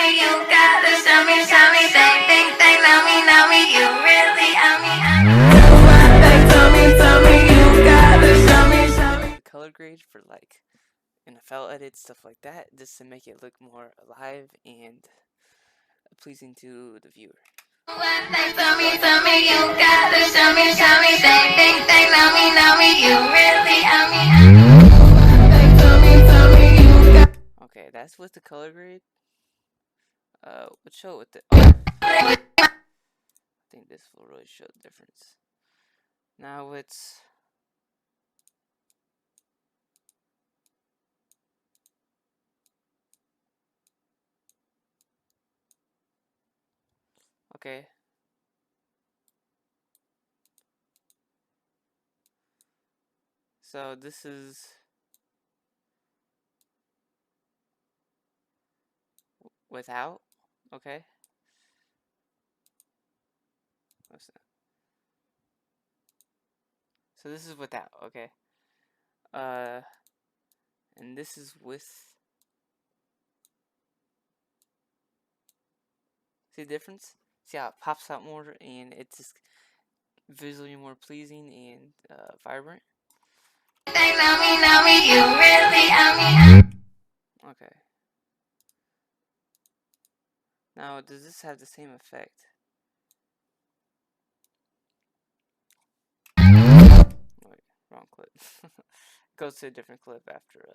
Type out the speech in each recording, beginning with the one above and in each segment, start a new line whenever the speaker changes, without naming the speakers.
me, you gotta show me, they think they know me, you really owe me. Tell me, you gotta show me.
The color grade for like NFL edits, stuff like that, just to make it look more alive and pleasing to the viewer.
Tell me, you gotta show me, they think they know me, you really owe me. Tell me, you got.
Okay, that's with the color grade. Let's show it with the. I think this will really show the difference. Now it's. Okay. So this is without. Okay. What's that? So this is without. Okay. And this is with. See the difference? See how it pops out more and it's just visually more pleasing and vibrant.
They know me, you really owe me.
Okay. Now, does this have the same effect? Wait, wrong clip. Goes to a different clip after.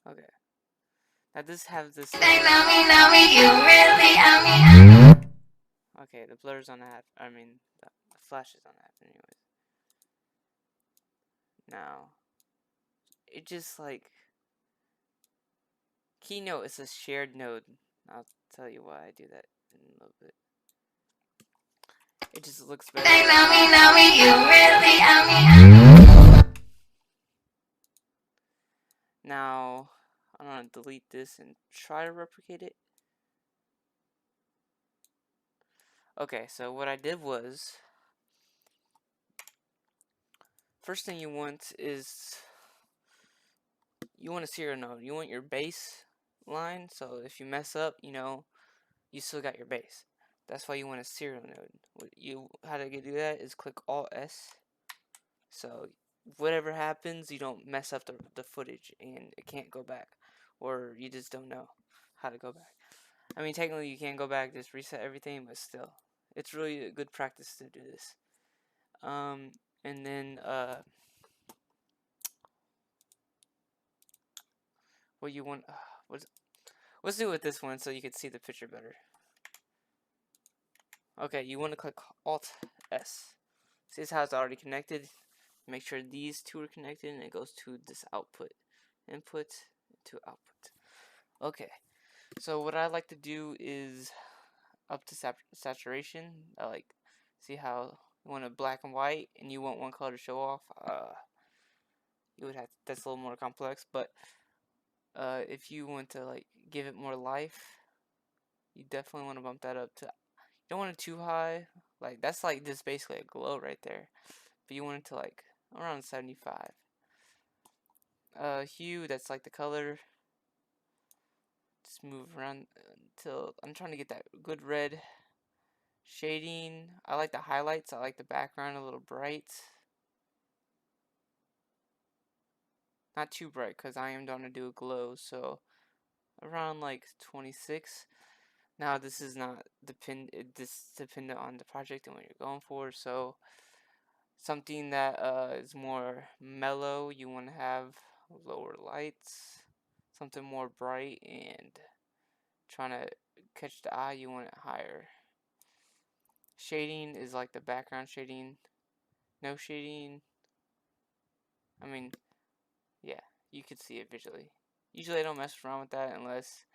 Okay. Now, does have this.
They know me, you really owe me.
Okay, the blur's on that. I mean, the flash is on that, anyways. Now, it just like. Keynote is a shared node. I'll tell you why I do that in a little bit. It just looks better.
They know me, you really owe me.
Now, I'm gonna delete this and try to replicate it. Okay, so what I did was, first thing you want is, you want a serial node. You want your base line, so if you mess up, you know, you still got your base. That's why you want a serial node. How to do that is click Alt S. So whatever happens, you don't mess up the footage and it can't go back, or you just don't know how to go back. I mean, technically you can go back, just reset everything, but still, it's really a good practice to do this. And then what you want? Let's do it with this one so you can see the picture better. Okay, you want to click Alt S. See how it's already connected? Make sure these two are connected, and it goes to this output, input to output. Okay, so what I like to do is up to saturation. I like, see how you want a black and white, and you want one color to show off. You would have, that's a little more complex, but if you want to like give it more life, you definitely want to bump that up to. You don't want it too high. Like that's like just basically a glow right there, but you want it to like around 75. Hue, that's like the color. Just move around until I'm trying to get that good red. Shading, I like the highlights. I like the background a little bright. Not too bright because I am going to do a glow, so around like 26. Now this is not dependent on the project and what you're going for, so something that is more mellow, you want to have lower lights. Something more bright and trying to catch the eye, you want it higher. Shading is like the background shading. No shading. I mean, yeah, you could see it visually. Usually I don't mess around with that unless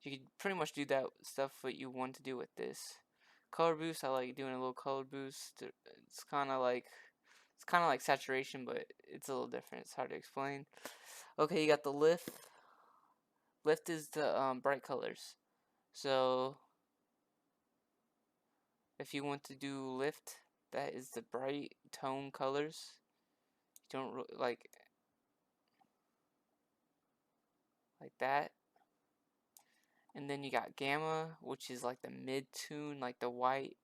you could pretty much do that stuff what you want to do with this. Color boost, I like doing a little color boost. It's kind of like saturation, but it's a little different. It's hard to explain. Okay, you got the lift. Lift is the bright colors. So if you want to do lift, that is the bright tone colors. You don't like that. And then you got gamma, which is like the mid-tune, like the white.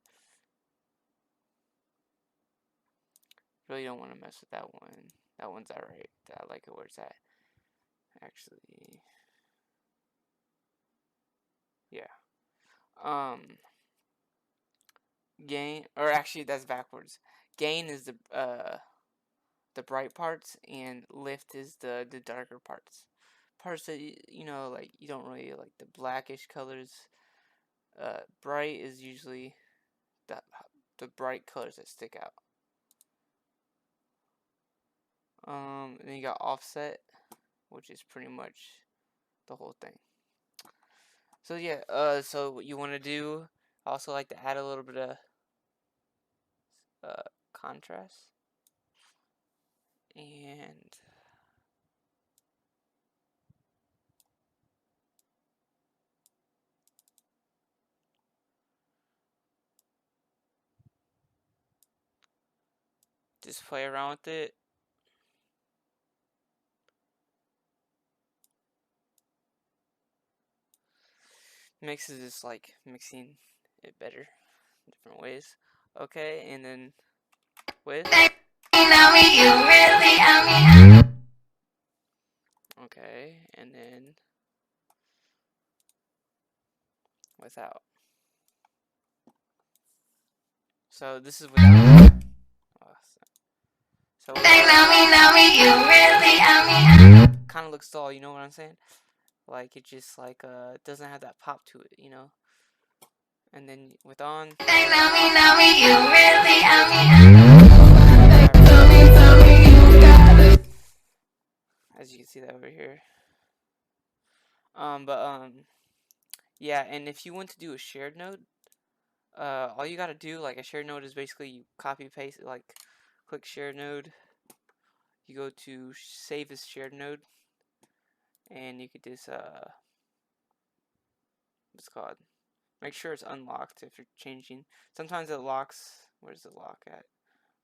Really don't want to mess with that one. That one's alright. I like it where it's at. Actually, yeah. Gain, or actually that's backwards. Gain is the bright parts, and lift is the darker parts. Parts that you know, like you don't really like the blackish colors. Bright is usually the bright colors that stick out. And then you got offset, which is pretty much the whole thing. So yeah, so what you want to do, I also like to add a little bit of contrast, and just play around with it. Mix is just like mixing it better in different ways. Okay, and then with.
You really,
Okay, and then without. So this is without. So
you really,
kind of looks dull, you know what I'm saying? Like it just like doesn't have that pop to it, you know. And then with on.
you really,
As you can see that over here. Yeah, and if you want to do a shared node, all you gotta do, like a shared node, is basically you copy paste it, like click shared node. You go to save as shared node, and you could just what's it called? Make sure it's unlocked if you're changing. Sometimes it locks. Where's the lock at?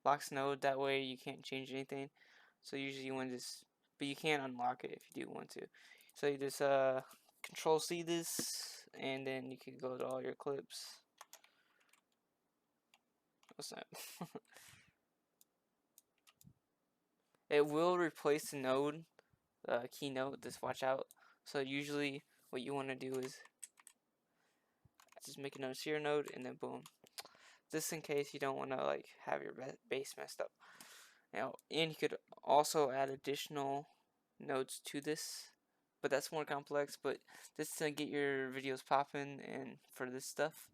Locks node. That way you can't change anything. So usually you want to just, but you can unlock it if you do want to. So you just Control C this, and then you can go to all your clips. What's that? It will replace the node, keynote. Just watch out. So usually what you want to do is just make another serial node, and then boom. Just in case you don't want to like have your base messed up. Now, and you could also add additional nodes to this, but that's more complex. But just to get your videos popping and for this stuff,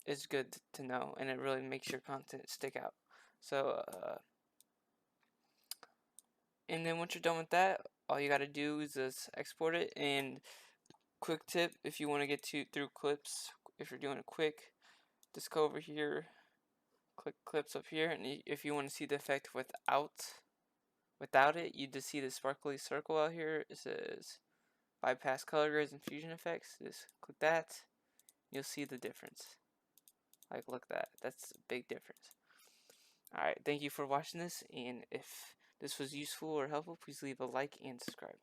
it's good to know, and it really makes your content stick out. So, and then once you're done with that, all you gotta do is just export it. And quick tip, if you want to get through clips, if you're doing it quick, just go over here, click clips up here, and if you want to see the effect without it, you just see the sparkly circle out here. It says bypass color grades and fusion effects. Just click that, you'll see the difference. Like, look at that. That's a big difference. Alright, thank you for watching this, and if this was useful or helpful, please leave a like and subscribe.